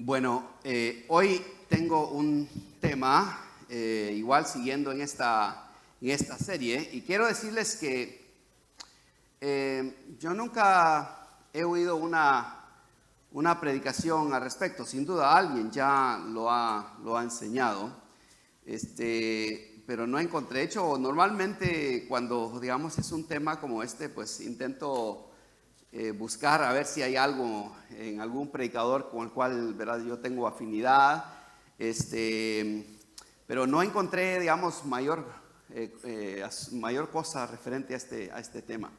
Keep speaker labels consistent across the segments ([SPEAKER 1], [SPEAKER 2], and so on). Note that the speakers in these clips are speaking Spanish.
[SPEAKER 1] Bueno, hoy tengo un tema, igual siguiendo en esta serie, y quiero decirles que yo nunca he oído una predicación al respecto. Sin duda alguien ya lo ha enseñado, pero no encontré. De hecho, normalmente cuando, digamos, es un tema como este, pues intento buscar a ver si hay algo en algún predicador con el cual, ¿verdad?, yo tengo afinidad, pero no encontré, digamos, mayor cosa referente a este tema.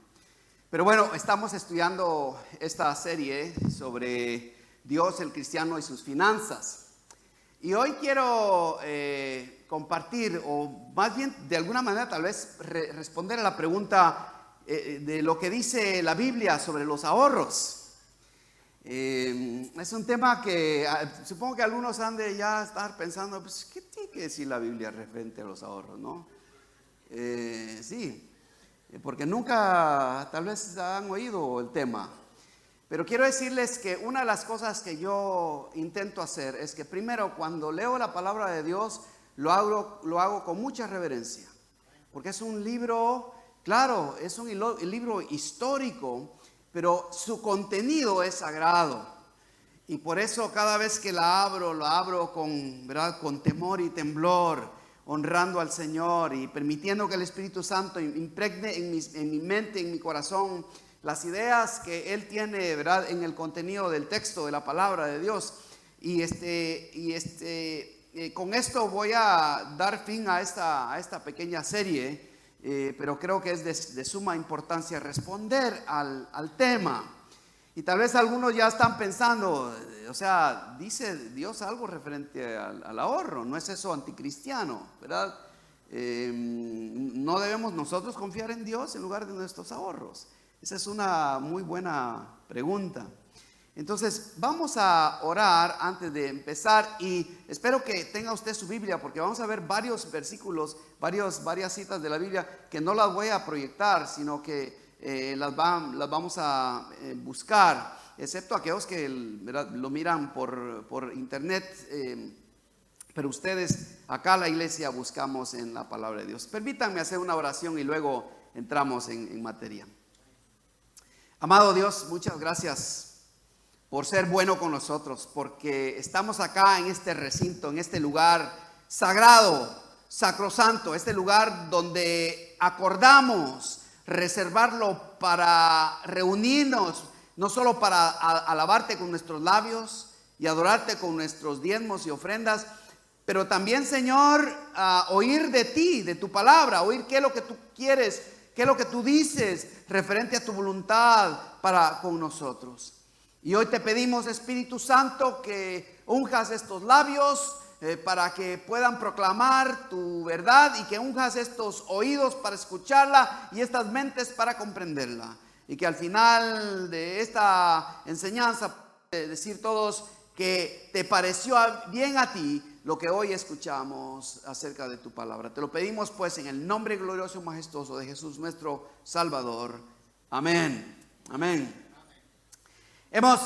[SPEAKER 1] Pero bueno, estamos estudiando esta serie sobre Dios, el cristiano y sus finanzas. Y hoy quiero compartir, o más bien de alguna manera tal vez responder a la pregunta de lo que dice la Biblia sobre los ahorros. Es un tema que supongo que algunos han de ya estar pensando, pues, ¿qué tiene que decir la Biblia referente a los ahorros, no? Sí, porque nunca tal vez han oído el tema. Pero quiero decirles que una de las cosas que yo intento hacer es que primero, cuando leo la palabra de Dios, lo hago con mucha reverencia, porque es un libro, claro, es un libro histórico, pero su contenido es sagrado. Y por eso cada vez que lo abro con, ¿verdad?, con temor y temblor, honrando al Señor y permitiendo que el Espíritu Santo impregne en mi mente, en mi corazón, las ideas que Él tiene, ¿verdad?, en el contenido del texto de la palabra de Dios. Y con esto voy a dar fin a esta pequeña serie, pero creo que es de suma importancia responder al tema. Y tal vez algunos ya están pensando, o sea, dice Dios algo referente al ahorro, ¿no es eso anticristiano, verdad? No debemos nosotros confiar en Dios en lugar de nuestros ahorros. Esa es una muy buena pregunta. Entonces vamos a orar antes de empezar, y espero que tenga usted su Biblia, porque vamos a ver varios versículos, varias citas de la Biblia que no las voy a proyectar, sino que las vamos a buscar, excepto aquellos que, ¿verdad?, lo miran por internet, pero ustedes acá en la iglesia buscamos en la palabra de Dios. Permítanme hacer una oración y luego entramos en materia. Amado Dios, muchas gracias por ser bueno con nosotros, porque estamos acá en este recinto, en este lugar sagrado, sacrosanto, este lugar donde acordamos reservarlo para reunirnos, no solo para alabarte con nuestros labios y adorarte con nuestros diezmos y ofrendas, pero también, Señor, oír de ti, de tu palabra, oír qué es lo que tú quieres, qué es lo que tú dices referente a tu voluntad para con nosotros. Y hoy te pedimos, Espíritu Santo, que unjas estos labios para que puedan proclamar tu verdad, y que unjas estos oídos para escucharla y estas mentes para comprenderla. Y que al final de esta enseñanza decir todos que te pareció bien a ti lo que hoy escuchamos acerca de tu palabra. Te lo pedimos pues en el nombre glorioso y majestuoso de Jesús nuestro Salvador. Amén. Amén. Hemos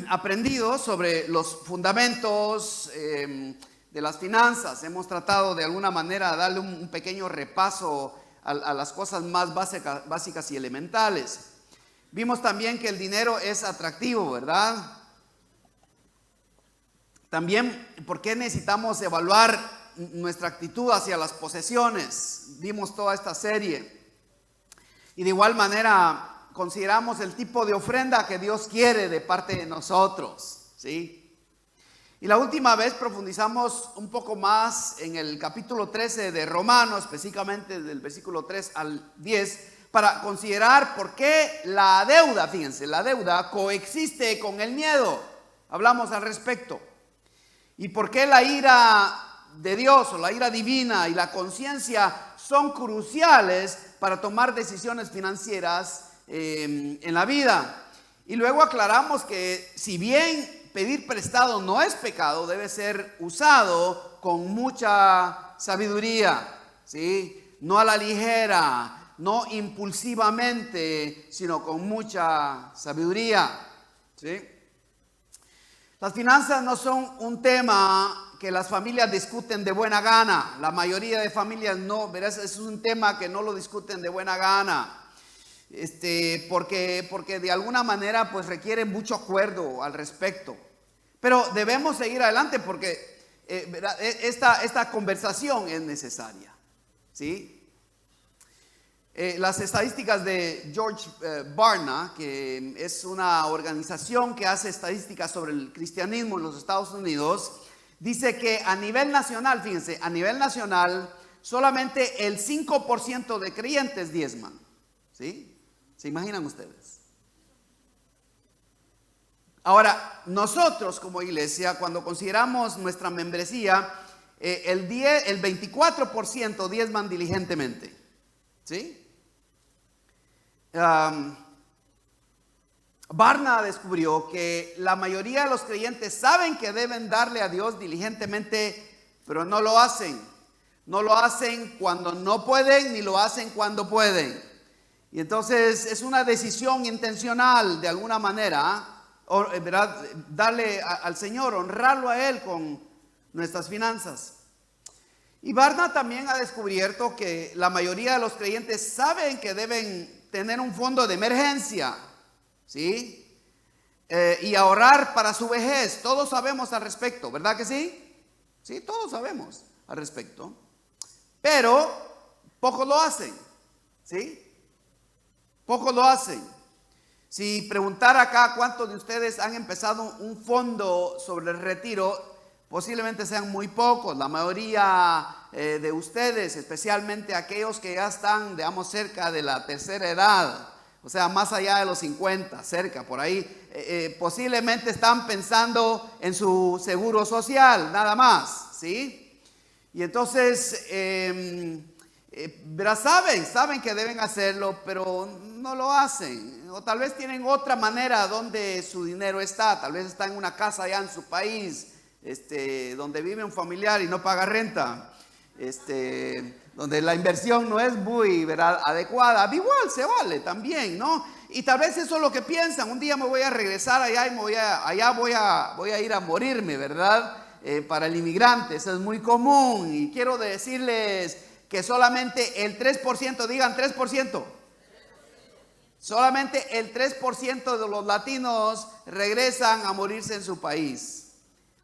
[SPEAKER 1] aprendido sobre los fundamentos de las finanzas. Hemos tratado de alguna manera de darle un pequeño repaso a las cosas más básicas y elementales. Vimos también que el dinero es atractivo, ¿verdad? También, ¿por qué necesitamos evaluar nuestra actitud hacia las posesiones? Vimos toda esta serie. Y de igual manera consideramos el tipo de ofrenda que Dios quiere de parte de nosotros, ¿sí? Y la última vez profundizamos un poco más en el capítulo 13 de Romanos, específicamente del versículo 3 al 10, para considerar por qué la deuda, fíjense, la deuda coexiste con el miedo. Hablamos al respecto. Y por qué la ira de Dios o la ira divina y la conciencia son cruciales para tomar decisiones financieras en la vida. Y luego aclaramos que si bien pedir prestado no es pecado, debe ser usado con mucha sabiduría, ¿sí? No a la ligera, no impulsivamente, sino con mucha sabiduría, ¿sí? Las finanzas no son un tema que las familias discuten de buena gana. La mayoría de familias no, verás, es un tema que no lo discuten de buena gana. Porque de alguna manera pues requiere mucho acuerdo al respecto. Pero debemos seguir adelante porque esta conversación es necesaria, ¿sí? Las estadísticas de George Barna, que es una organización que hace estadísticas sobre el cristianismo en los Estados Unidos, dice que a nivel nacional, fíjense, a nivel nacional solamente el 5% de creyentes diezman, ¿sí? ¿Se imaginan ustedes? Ahora, nosotros como iglesia, cuando consideramos nuestra membresía, el 24% diezman diligentemente, ¿sí? Barna descubrió que la mayoría de los creyentes saben que deben darle a Dios diligentemente, pero no lo hacen. No lo hacen cuando no pueden, ni lo hacen cuando pueden. Y entonces es una decisión intencional de alguna manera, ¿verdad? Darle al Señor, honrarlo a Él con nuestras finanzas. Y Barna también ha descubierto que la mayoría de los creyentes saben que deben tener un fondo de emergencia, ¿sí? Y ahorrar para su vejez. Todos sabemos al respecto, ¿verdad que sí? Sí, todos sabemos al respecto. Pero pocos lo hacen, ¿sí? Pocos lo hacen. Si preguntara acá cuántos de ustedes han empezado un fondo sobre el retiro, posiblemente sean muy pocos. La mayoría de ustedes, especialmente aquellos que ya están, digamos, cerca de la tercera edad, o sea, más allá de los 50, cerca, por ahí, posiblemente están pensando en su seguro social, nada más, ¿sí? Y entonces, saben que deben hacerlo, pero no lo hacen. O tal vez tienen otra manera donde su dinero está. Tal vez está en una casa allá en su país, donde vive un familiar y no paga renta, donde la inversión no es muy, ¿verdad?, adecuada. Igual se vale también, ¿no? Y tal vez eso es lo que piensan. Un día me voy a regresar allá y voy a ir a morirme, ¿verdad? Para el inmigrante, eso es muy común. Y quiero decirles que solamente el 3%, digan 3%. Solamente el 3% de los latinos regresan a morirse en su país.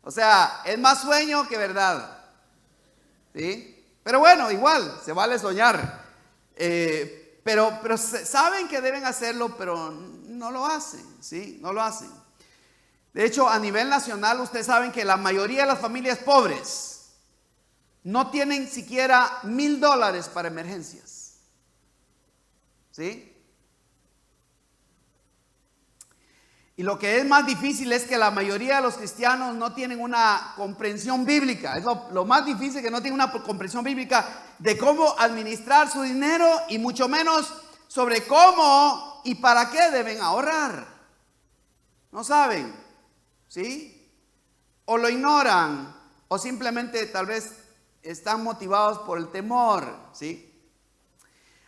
[SPEAKER 1] O sea, es más sueño que verdad, ¿sí? Pero bueno, igual, se vale soñar. Pero saben que deben hacerlo, pero no lo hacen, ¿sí? No lo hacen. De hecho, a nivel nacional, ustedes saben que la mayoría de las familias pobres no tienen siquiera $1,000 para emergencias, ¿sí? Y lo que es más difícil es que la mayoría de los cristianos no tienen una comprensión bíblica. Es lo más difícil, que no tienen una comprensión bíblica de cómo administrar su dinero y mucho menos sobre cómo y para qué deben ahorrar. No saben, ¿sí? O lo ignoran, o simplemente tal vez están motivados por el temor, ¿sí?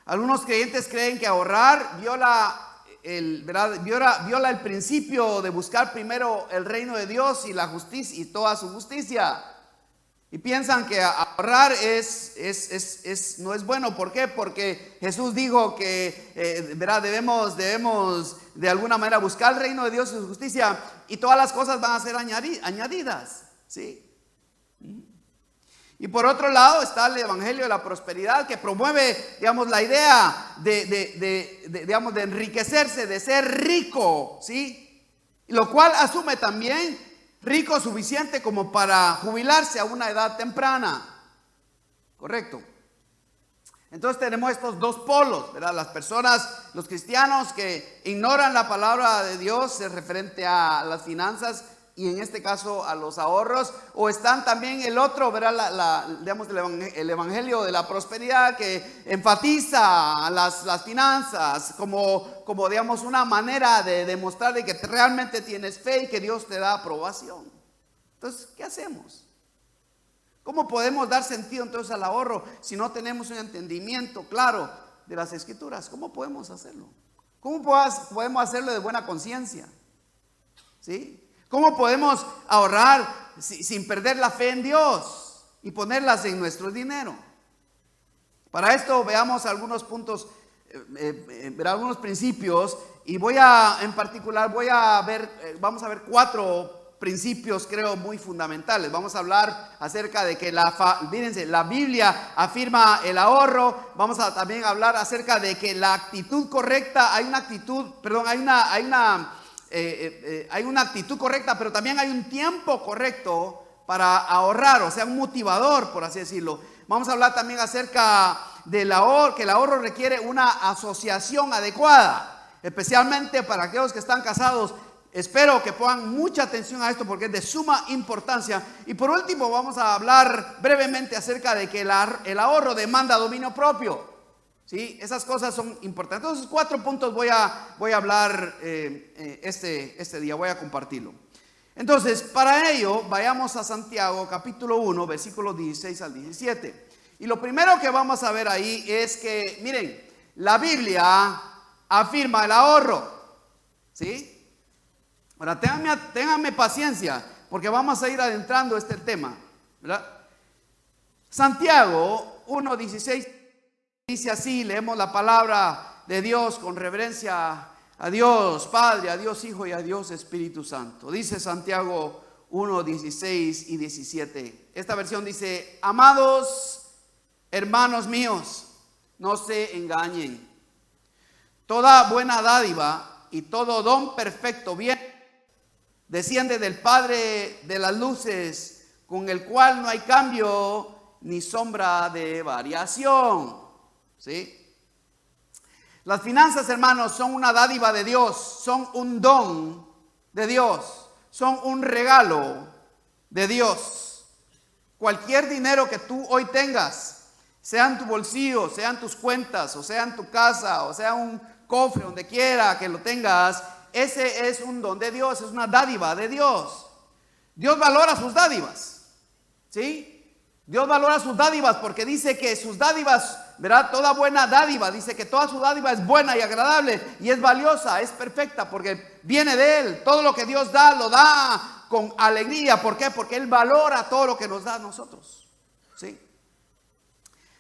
[SPEAKER 1] Algunos creyentes creen que ahorrar viola el principio de buscar primero el reino de Dios y la justicia y toda su justicia. Y piensan que ahorrar no es bueno. ¿Por qué? Porque Jesús dijo que debemos de alguna manera buscar el reino de Dios y su justicia, y todas las cosas van a ser añadidas, ¿sí? Y por otro lado está el evangelio de la prosperidad, que promueve, digamos, la idea de enriquecerse, de ser rico, ¿sí? Lo cual asume también rico suficiente como para jubilarse a una edad temprana. Correcto. Entonces tenemos estos dos polos, ¿verdad? Las personas, los cristianos que ignoran la palabra de Dios referente a las finanzas, y en este caso a los ahorros. O están también el otro, ¿verdad? Digamos, el evangelio de la prosperidad, que enfatiza las finanzas como digamos una manera de demostrar de que realmente tienes fe y que Dios te da aprobación. Entonces, ¿qué hacemos? ¿Cómo podemos dar sentido entonces al ahorro si no tenemos un entendimiento claro de las Escrituras? ¿Cómo podemos hacerlo? ¿Cómo podemos hacerlo de buena conciencia? ¿Sí? ¿Cómo podemos ahorrar sin perder la fe en Dios y ponerlas en nuestro dinero? Para esto veamos algunos puntos, algunos principios, y en particular vamos a ver 4 principios, creo, muy fundamentales. Vamos a hablar acerca de que fíjense, la Biblia afirma el ahorro. Vamos a también hablar acerca de que la actitud correcta, hay una actitud correcta, pero también hay un tiempo correcto para ahorrar, o sea, un motivador, por así decirlo. Vamos a hablar también acerca del ahorro, que el ahorro requiere una asociación adecuada, especialmente para aquellos que están casados. Espero que pongan mucha atención a esto porque es de suma importancia. Y por último vamos a hablar brevemente acerca de que el ahorro demanda dominio propio. ¿Sí? Esas cosas son importantes. Entonces 4 puntos voy a hablar este día, voy a compartirlo. Entonces, para ello, vayamos a Santiago capítulo 1, versículos 16 al 17. Y lo primero que vamos a ver ahí es que, miren, la Biblia afirma el ahorro. ¿Sí? Ahora, ténganme paciencia, porque vamos a ir adentrando este tema, ¿verdad? Santiago 1, 16 dice así, leemos la palabra de Dios con reverencia a Dios Padre, a Dios Hijo y a Dios Espíritu Santo. Dice Santiago 1, 16 y 17. Esta versión dice: amados hermanos míos, no se engañen. Toda buena dádiva y todo don perfecto desciende del Padre de las luces, con el cual no hay cambio ni sombra de variación. ¿Sí? Las finanzas, hermanos, son una dádiva de Dios, son un don de Dios, son un regalo de Dios. Cualquier dinero que tú hoy tengas, sea en tu bolsillo, sea en tus cuentas, o sea en tu casa, o sea un cofre, donde quiera que lo tengas, ese es un don de Dios, es una dádiva de Dios. Dios valora sus dádivas, ¿sí? Dios valora sus dádivas porque dice que sus dádivas, ¿verdad? Toda buena dádiva, dice que toda su dádiva es buena y agradable y es valiosa, es perfecta porque viene de Él. Todo lo que Dios da, lo da con alegría. ¿Por qué? Porque Él valora todo lo que nos da a nosotros, ¿sí?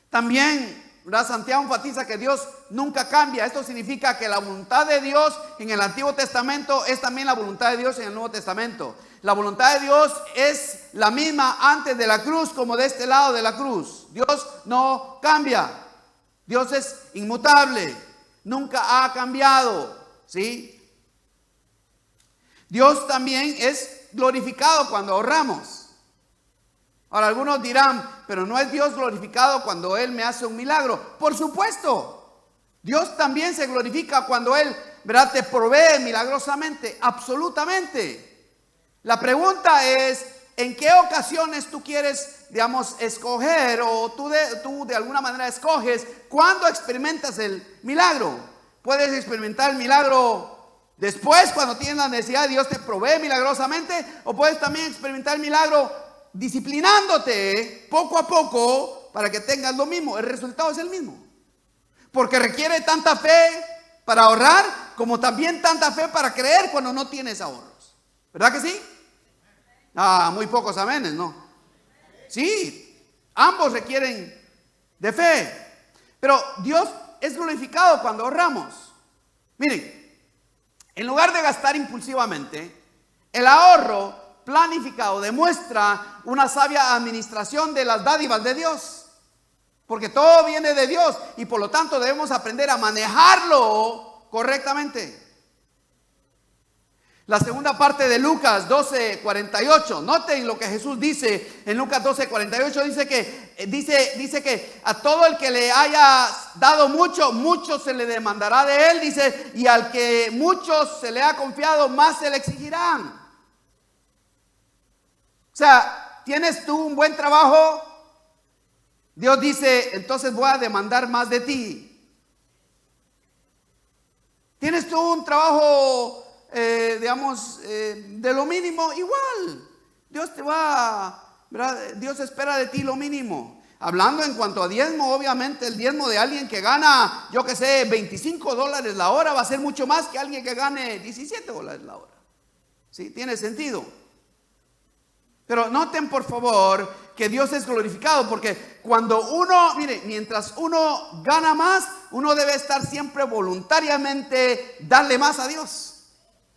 [SPEAKER 1] También, ¿verdad? Santiago enfatiza que Dios nunca cambia. Esto significa que la voluntad de Dios en el Antiguo Testamento es también la voluntad de Dios en el Nuevo Testamento. La voluntad de Dios es la misma antes de la cruz como de este lado de la cruz. Dios no cambia. Dios es inmutable. Nunca ha cambiado, ¿sí? Dios también es glorificado cuando ahorramos. Ahora, algunos dirán, pero ¿no es Dios glorificado cuando Él me hace un milagro? Por supuesto. Dios también se glorifica cuando Él, ¿verdad?, te provee milagrosamente. Absolutamente. La pregunta es, ¿en qué ocasiones tú quieres, digamos, escoger, o tú de alguna manera escoges cuándo experimentas el milagro? Puedes experimentar el milagro después, cuando tienes la necesidad, Dios te provee milagrosamente, o puedes también experimentar el milagro disciplinándote poco a poco para que tengas lo mismo. El resultado es el mismo, porque requiere tanta fe para ahorrar como también tanta fe para creer cuando no tienes ahorros. ¿Verdad que sí? Muy pocos amenes, ¿no? Sí, ambos requieren de fe. Pero Dios es glorificado cuando ahorramos. Miren, en lugar de gastar impulsivamente, el ahorro planificado demuestra una sabia administración de las dádivas de Dios. Porque todo viene de Dios y por lo tanto debemos aprender a manejarlo correctamente. La segunda parte de Lucas 12:48. Noten lo que Jesús dice en Lucas 12:48. Dice que a todo el que le haya dado mucho, mucho se le demandará de él. Dice, y al que mucho se le ha confiado, más se le exigirán. O sea, ¿tienes tú un buen trabajo? Dios dice, entonces voy a demandar más de ti. ¿Tienes tú un trabajo, de lo mínimo? Igual, Dios te va, ¿verdad? Dios espera de ti lo mínimo. Hablando en cuanto a diezmo, obviamente el diezmo de alguien que gana, yo que sé, $25 la hora va a ser mucho más que alguien que gane $17 la hora. ¿Sí? Tiene sentido. Pero noten por favor que Dios es glorificado, porque cuando uno, mire, mientras uno gana más, uno debe estar siempre voluntariamente darle más a Dios.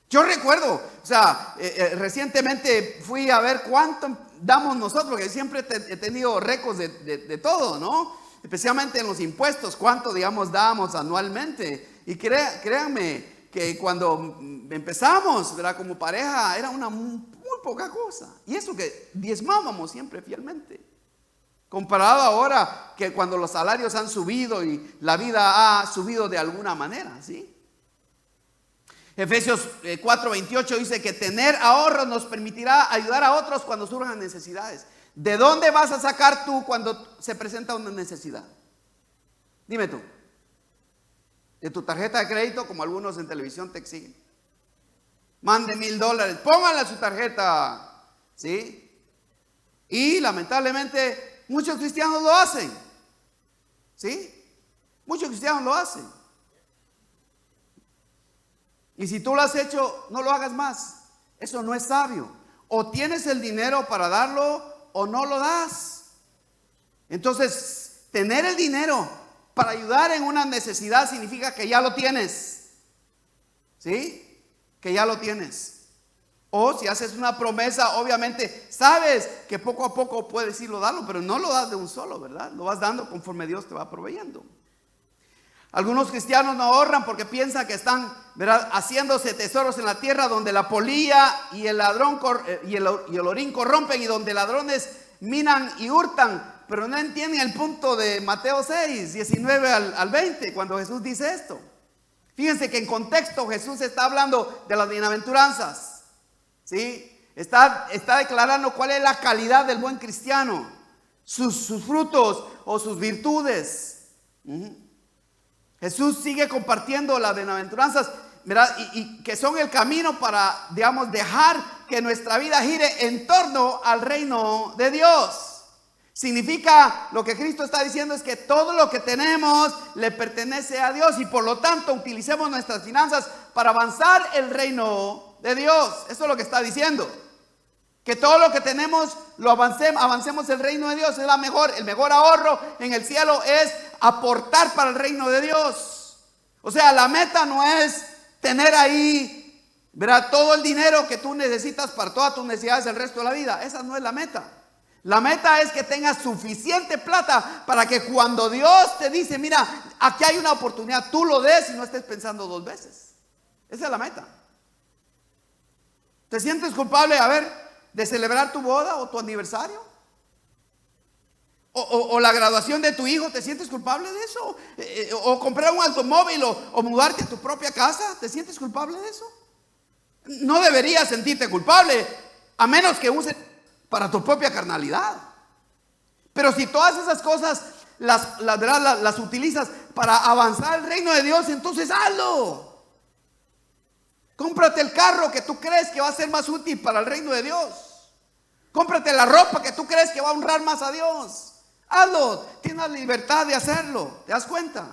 [SPEAKER 1] Yo recuerdo, o sea, recientemente fui a ver cuánto damos nosotros, porque siempre he tenido récords de todo, ¿no? Especialmente en los impuestos, cuánto, digamos, damos anualmente. Y créanme que cuando empezamos, ¿verdad? Como pareja, era una muy poca cosa. Y eso que diezmábamos siempre fielmente. Comparado ahora que cuando los salarios han subido y la vida ha subido de alguna manera, ¿sí? Efesios 4:28 dice que tener ahorros nos permitirá ayudar a otros cuando surjan necesidades. ¿De dónde vas a sacar tú cuando se presenta una necesidad? Dime tú. ¿De tu tarjeta de crédito, como algunos en televisión te exigen? Mande $1,000, póngale a su tarjeta, ¿sí? Y lamentablemente muchos cristianos lo hacen, ¿sí? Muchos cristianos lo hacen. Y si tú lo has hecho, no lo hagas más. Eso no es sabio. O tienes el dinero para darlo o no lo das. Entonces, tener el dinero para ayudar en una necesidad significa que ya lo tienes. ¿Sí? Que ya lo tienes. O si haces una promesa, obviamente sabes que poco a poco puedes irlo darlo, pero no lo das de un solo, ¿verdad? Lo vas dando conforme Dios te va proveyendo. Algunos cristianos no ahorran porque piensan que están, ¿verdad?, haciéndose tesoros en la tierra donde la polilla y el ladrón y el orín corrompen, y donde ladrones minan y hurtan, pero no entienden el punto de Mateo 6, 19 al 20, cuando Jesús dice esto. Fíjense que en contexto Jesús está hablando de las bienaventuranzas, ¿sí? Está declarando cuál es la calidad del buen cristiano, sus frutos o sus virtudes. Jesús sigue compartiendo las bienaventuranzas, ¿verdad? Y que son el camino para, digamos, dejar que nuestra vida gire en torno al reino de Dios. Significa, lo que Cristo está diciendo es que todo lo que tenemos le pertenece a Dios, y por lo tanto utilicemos nuestras finanzas para avanzar el reino de Dios. Eso es lo que está diciendo. Que todo lo que tenemos lo avancemos el reino de Dios. Es el mejor ahorro en el cielo es aportar para el reino de Dios. O sea, la meta no es tener ahí, ¿verdad?, todo el dinero que tú necesitas para todas tus necesidades el resto de la vida. Esa no es la meta. La meta es que tengas suficiente plata para que cuando Dios te dice, mira, aquí hay una oportunidad, tú lo des y no estés pensando dos veces. Esa es la meta. ¿Te sientes culpable, de celebrar tu boda o tu aniversario? O la graduación de tu hijo, ¿te sientes culpable de eso? O comprar un automóvil o mudarte a tu propia casa, ¿te sientes culpable de eso? No deberías sentirte culpable, a menos que uses para tu propia carnalidad. Pero si todas esas cosas las utilizas para avanzar el reino de Dios, entonces hazlo. Cómprate el carro que tú crees que va a ser más útil para el reino de Dios. Cómprate la ropa que tú crees que va a honrar más a Dios. Hazlo. Tienes la libertad de hacerlo. ¿Te das cuenta?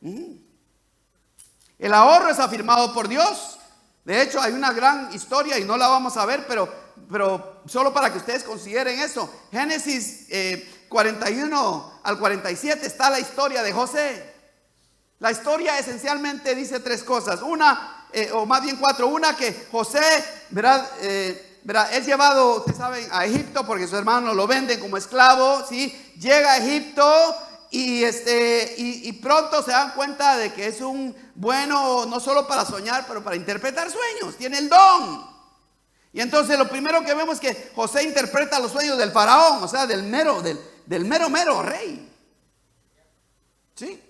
[SPEAKER 1] El ahorro es afirmado por Dios. De hecho, hay una gran historia y no la vamos a ver, pero solo para que ustedes consideren eso. Génesis 41 al 47 está la historia de José. La historia esencialmente dice tres cosas. O más bien cuatro. Una, que José, ¿verdad? Es llevado, ustedes saben, a Egipto porque sus hermanos lo venden como esclavo, ¿sí? Llega a Egipto y pronto se dan cuenta de que es un bueno no solo para soñar, pero para interpretar sueños. Tiene el don. Y entonces lo primero que vemos es que José interpreta los sueños del faraón, o sea, del mero rey. ¿Sí?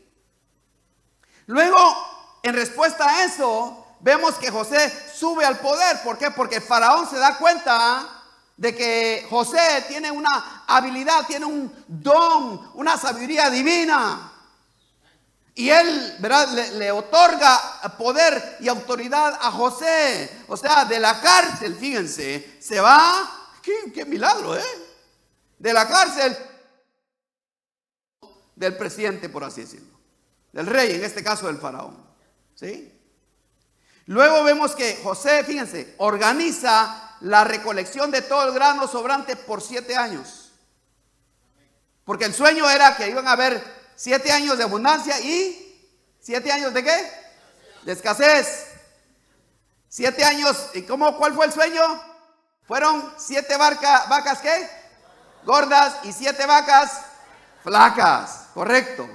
[SPEAKER 1] Luego, en respuesta a eso, vemos que José sube al poder. ¿Por qué? Porque el faraón se da cuenta de que José tiene una habilidad, tiene un don, una sabiduría divina. Y él, ¿verdad?, le otorga poder y autoridad a José. O sea, de la cárcel, fíjense, se va. Qué milagro, de la cárcel del presidente, por así decirlo, del rey, en este caso del faraón. ¿Sí? Luego vemos que José, fíjense, organiza la recolección de todo el grano sobrante por 7 años. Porque el sueño era que iban a haber 7 años de abundancia y 7 años de ¿qué? De escasez. 7 años. ¿Y cuál fue el sueño? Fueron 7 vacas ¿qué? Gordas y 7 vacas flacas. Correcto.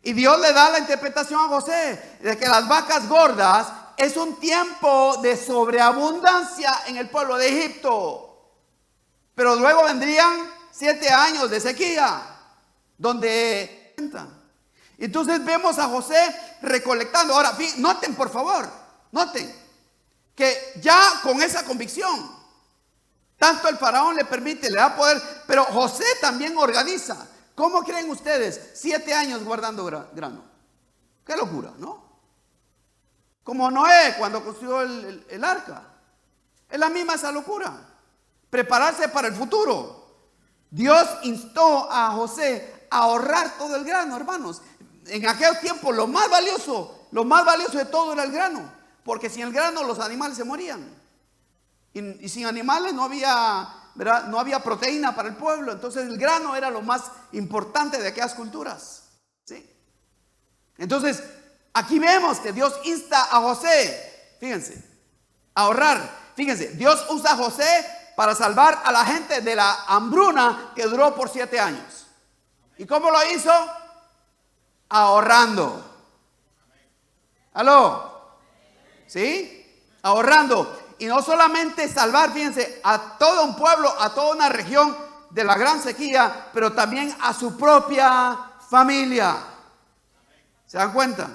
[SPEAKER 1] Y Dios le da la interpretación a José de que las vacas gordas es un tiempo de sobreabundancia en el pueblo de Egipto. Pero luego vendrían 7 años de sequía, donde entonces vemos a José recolectando. Ahora, noten por favor, noten que ya con esa convicción, tanto el faraón le permite, le da poder, pero José también organiza. ¿Cómo creen ustedes 7 años guardando grano? Qué locura, ¿no? Como Noé cuando construyó el arca. Es la misma esa locura. Prepararse para el futuro. Dios instó a José a ahorrar todo el grano, hermanos. En aquel tiempo lo más valioso de todo era el grano. Porque sin el grano los animales se morían. Y sin animales no había, ¿verdad? No había proteína para el pueblo. Entonces el grano era lo más importante de aquellas culturas. ¿Sí? Entonces aquí vemos que Dios insta a José, fíjense, a ahorrar. Fíjense, Dios usa a José para salvar a la gente de la hambruna que duró por 7 años. ¿Y cómo lo hizo? Ahorrando. ¿Aló? ¿Sí? Ahorrando. Y no solamente salvar, fíjense, a todo un pueblo, a toda una región de la gran sequía, pero también a su propia familia. ¿Se dan cuenta?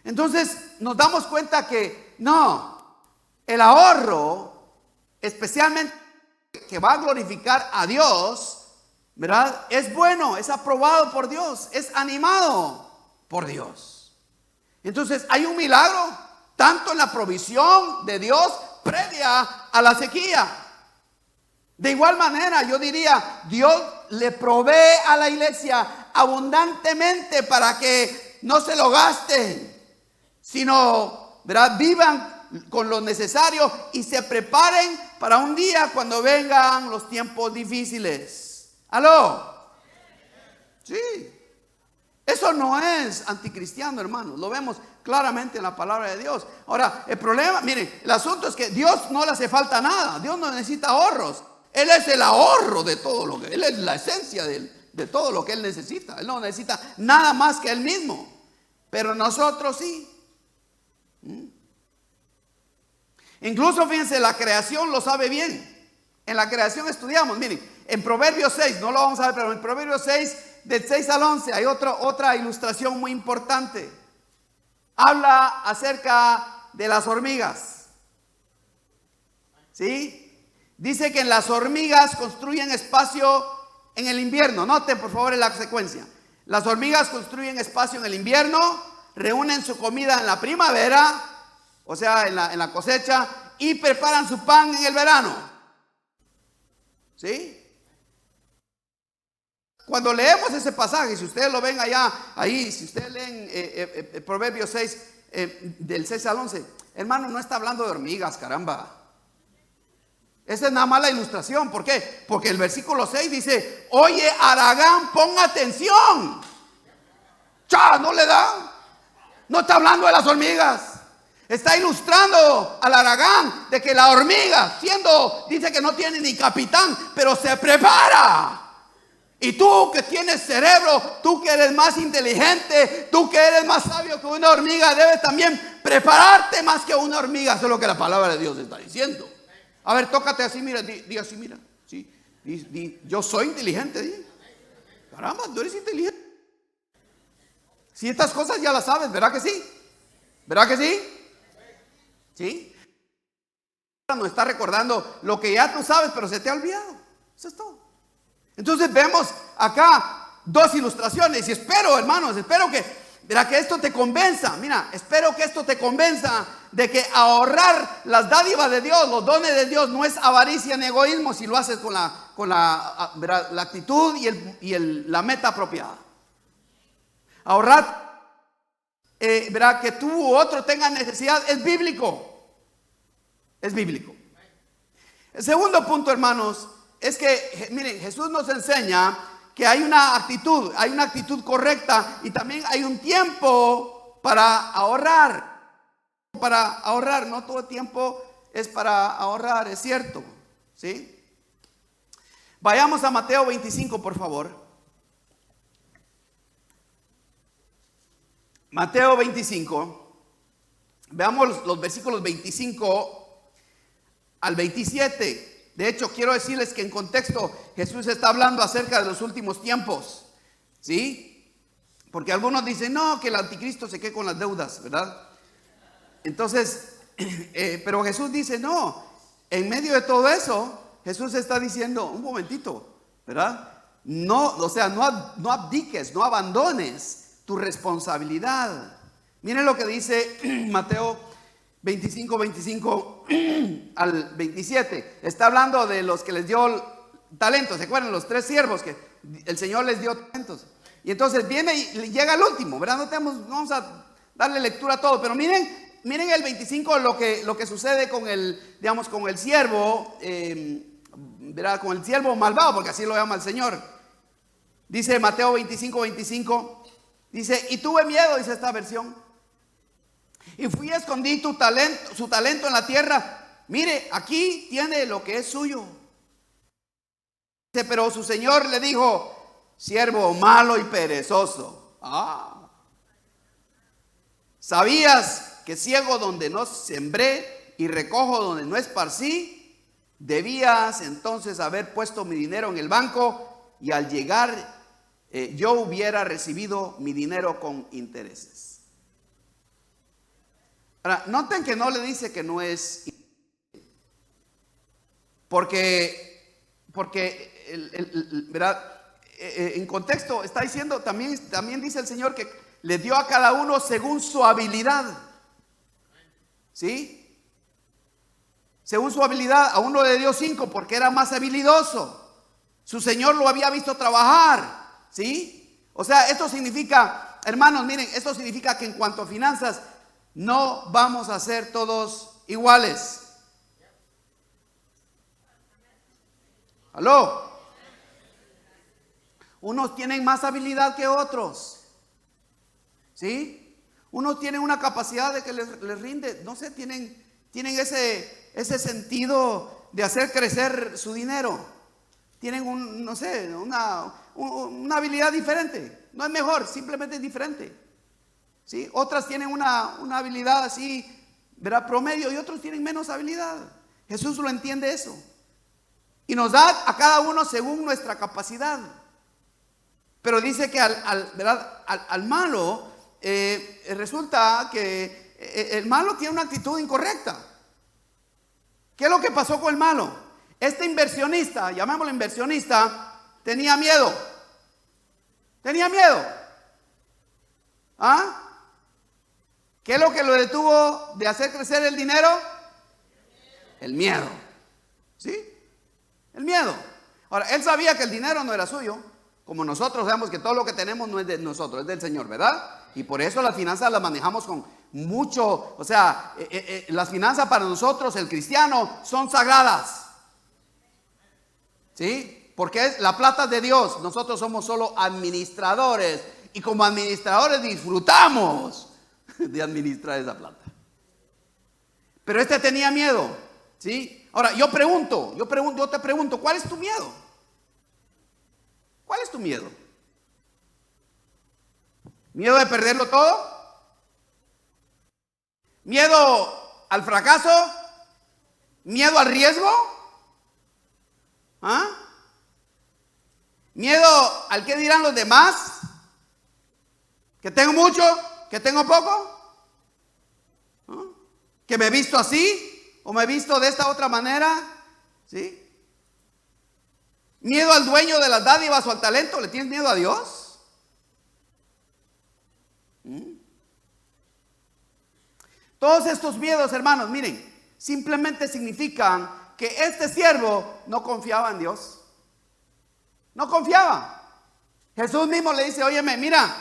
[SPEAKER 1] Entonces nos damos cuenta que no, el ahorro, especialmente que va a glorificar a Dios, ¿verdad? Es bueno, es aprobado por Dios, es animado por Dios. Entonces hay un milagro, tanto en la provisión de Dios previa a la sequía. De igual manera, yo diría, Dios le provee a la iglesia abundantemente para que no se lo gasten, sino, ¿verdad?, vivan con lo necesario y se preparen para un día cuando vengan los tiempos difíciles. ¿Aló? Sí. Eso no es anticristiano, hermanos. Lo vemos claramente en la palabra de Dios. Ahora, el problema, miren, el asunto es que Dios no le hace falta nada. Dios no necesita ahorros. Él es el ahorro de todo lo que, Él es la esencia de todo lo que Él necesita. Él no necesita nada más que Él mismo. Pero nosotros sí. Incluso fíjense, la creación lo sabe bien. En la creación estudiamos, miren, en Proverbios 6, no lo vamos a ver, pero en Proverbios 6, del 6 al 11, hay otra ilustración muy importante. Habla acerca de las hormigas. ¿Sí? Dice que las hormigas construyen espacio en el invierno. Noten por favor en la secuencia. Las hormigas construyen espacio en el invierno, reúnen su comida en la primavera, o sea, en la cosecha, y preparan su pan en el verano. ¿Sí? Cuando leemos ese pasaje, si ustedes lo ven ahí, si ustedes leen Proverbios 6, del 6 al 11, hermano, no está hablando de hormigas, caramba. Esa es nada más la ilustración. ¿Por qué? Porque el versículo 6 dice: oye, Aragán, pon atención. ¡Cha! ¿No le da? No está hablando de las hormigas. Está ilustrando al Aragán de que la hormiga, dice que no tiene ni capitán, pero se prepara. Y tú que tienes cerebro, tú que eres más inteligente, tú que eres más sabio que una hormiga, debes también prepararte más que una hormiga. Eso es lo que la palabra de Dios está diciendo. A ver, tócate así, mira, di así, mira. ¿Sí? Yo soy inteligente, di. Caramba, tú eres inteligente. Si estas cosas ya las sabes, ¿verdad que sí? ¿Verdad que sí? ¿Sí? Nos está recordando lo que ya tú sabes, pero se te ha olvidado. Eso es todo. Entonces vemos acá dos ilustraciones y espero, hermanos, que esto te convenza. Mira, espero que esto te convenza de que ahorrar las dádivas de Dios, los dones de Dios, no es avaricia ni egoísmo si lo haces con la actitud y la meta apropiada. Ahorrar verá, que tú u otro tengan necesidad, es bíblico. Es bíblico. El segundo punto, hermanos, es que, miren, Jesús nos enseña que hay una actitud correcta, y también hay un tiempo para ahorrar. No todo el tiempo es para ahorrar, es cierto, ¿sí? Vayamos a Mateo 25, por favor. Mateo 25. Veamos los versículos 25 al 27. De hecho, quiero decirles que en contexto Jesús está hablando acerca de los últimos tiempos, ¿sí? Porque algunos dicen, no, que el anticristo se quede con las deudas, ¿verdad? Entonces, pero Jesús dice, no, en medio de todo eso, Jesús está diciendo, un momentito, ¿verdad? No, o sea, no abdiques, no abandones tu responsabilidad. Miren lo que dice Mateo 25 al 27. Está hablando de los que les dio talentos. ¿Se acuerdan? Los 3 siervos que el Señor les dio talentos. Y entonces viene y llega el último, ¿verdad? No vamos a darle lectura a todo, pero miren el 25, lo que sucede con el siervo, ¿verdad? Con el siervo malvado, porque así lo llama el Señor. Dice Mateo 25, dice, y tuve miedo, dice esta versión, y fui y escondí su talento en la tierra. Mire, aquí tiene lo que es suyo. Dice, pero su señor le dijo, siervo malo y perezoso. ¿Sabías que ciego donde no sembré y recojo donde no esparcí? Debías entonces haber puesto mi dinero en el banco, y al llegar yo hubiera recibido mi dinero con intereses. Ahora, noten que no le dice que no es, porque ¿verdad? En contexto está diciendo, también dice el Señor que le dio a cada uno según su habilidad, ¿sí? Según su habilidad. A uno le dio 5 porque era más habilidoso. Su Señor lo había visto trabajar, ¿sí? O sea, esto significa, hermanos, miren, esto significa que en cuanto a finanzas, no vamos a ser todos iguales. ¿Aló? Unos tienen más habilidad que otros, ¿sí? Unos tienen una capacidad de que les rinde, no sé, tienen ese sentido de hacer crecer su dinero. Tienen una habilidad diferente. No es mejor, simplemente es diferente, ¿sí? Otras tienen una habilidad así, ¿verdad? Promedio, y otros tienen menos habilidad. Jesús lo entiende eso, y nos da a cada uno según nuestra capacidad. Pero dice que al malo, resulta que el malo tiene una actitud incorrecta. ¿Qué es lo que pasó con el malo? Este inversionista, llamémoslo inversionista, tenía miedo. ¿Qué es lo que lo detuvo de hacer crecer el dinero? El miedo, ¿sí? El miedo. Ahora, él sabía que el dinero no era suyo, como nosotros sabemos que todo lo que tenemos no es de nosotros, es del Señor, ¿verdad? Y por eso las finanzas las manejamos con mucho, o sea, las finanzas para nosotros, el cristiano, son sagradas, ¿sí? Porque es la plata de Dios. Nosotros somos solo administradores, y como administradores disfrutamos de administrar esa plata. Pero este tenía miedo, ¿sí? Ahora, yo te pregunto, ¿cuál es tu miedo? ¿Cuál es tu miedo? ¿Miedo de perderlo todo? ¿Miedo al fracaso? ¿Miedo al riesgo? ¿Miedo al qué dirán los demás? ¿Que tengo mucho? ¿Que tengo poco? ¿Que me he visto así? ¿O me he visto de esta otra manera? ¿Sí? ¿Miedo al dueño de las dádivas o al talento? ¿Le tienes miedo a Dios? Todos estos miedos, hermanos, miren, simplemente significan que este siervo no confiaba en Dios. No confiaba. Jesús mismo le dice, óyeme, mira,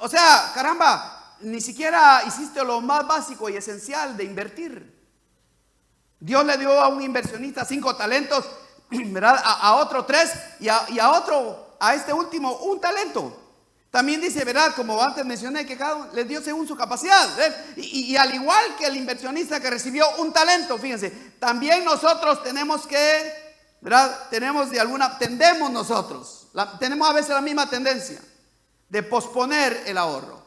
[SPEAKER 1] o sea, caramba, ni siquiera hiciste lo más básico y esencial de invertir. Dios le dio a un inversionista 5 talentos, ¿verdad? A otro 3 y a otro, a este último, 1 talento. También dice, ¿verdad? Como antes mencioné, que cada uno le dio según su capacidad. Y al igual que el inversionista que recibió 1 talento, fíjense, también nosotros tenemos que, ¿verdad? Tendemos nosotros, tenemos a veces la misma tendencia de posponer el ahorro.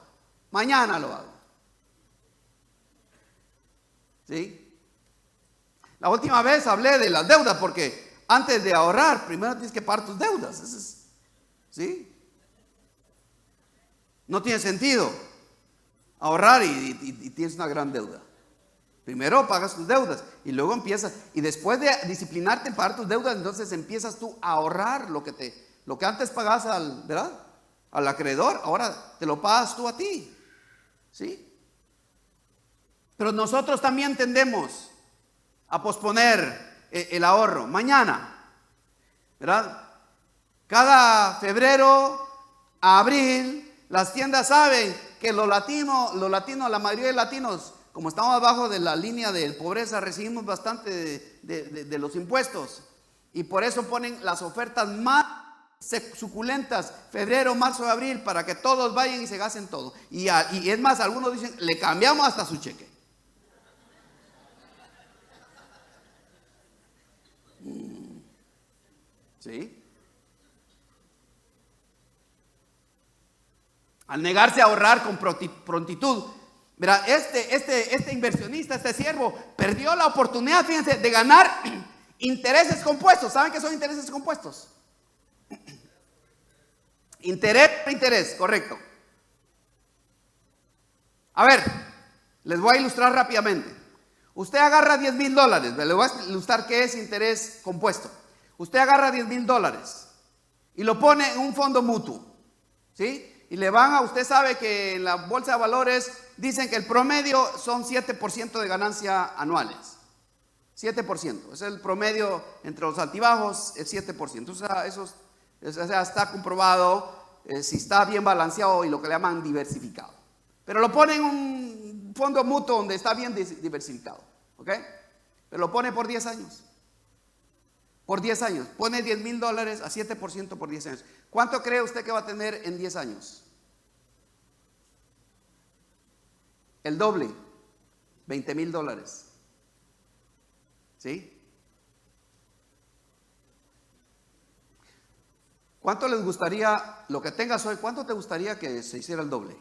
[SPEAKER 1] Mañana lo hago. ¿Sí? La última vez hablé de las deudas, porque antes de ahorrar, primero tienes que pagar tus deudas. ¿Sí? No tiene sentido ahorrar y tienes una gran deuda. Primero pagas tus deudas y luego empiezas, y después de disciplinarte en pagar tus deudas, entonces empiezas tú a ahorrar lo que antes pagabas ¿verdad? Al acreedor, ahora te lo pagas tú a ti. ¿Sí? Pero nosotros también tendemos a posponer el ahorro. Mañana, ¿verdad? Cada febrero a abril, las tiendas saben que los latinos, la mayoría de latinos, como estamos abajo de la línea de pobreza, recibimos bastante de los impuestos. Y por eso ponen las ofertas más suculentas, febrero, marzo, abril, para que todos vayan y se gasten todo. Y es más, algunos dicen, le cambiamos hasta su cheque. ¿Sí? Al negarse a ahorrar con prontitud, verá, este inversionista, este siervo, perdió la oportunidad, fíjense, de ganar intereses compuestos. ¿Saben qué son intereses compuestos? Interés, correcto. A ver, les voy a ilustrar rápidamente. Usted agarra $10,000, le voy a ilustrar qué es interés compuesto. Usted agarra $10,000 y lo pone en un fondo mutuo, ¿sí? Y le van usted sabe que en la bolsa de valores dicen que el promedio son 7% de ganancia anuales. 7%, es el promedio entre los altibajos, es 7%. O sea, está comprobado si está bien balanceado y lo que le llaman diversificado. Pero lo pone en un fondo mutuo donde está bien diversificado, ¿ok? Pero lo pone por 10 años. Por 10 años, pone $10,000 a 7% por 10 años. ¿Cuánto cree usted que va a tener en 10 años? El doble, $20,000. ¿Sí? ¿Cuánto les gustaría, lo que tengas hoy, cuánto te gustaría que se hiciera el doble?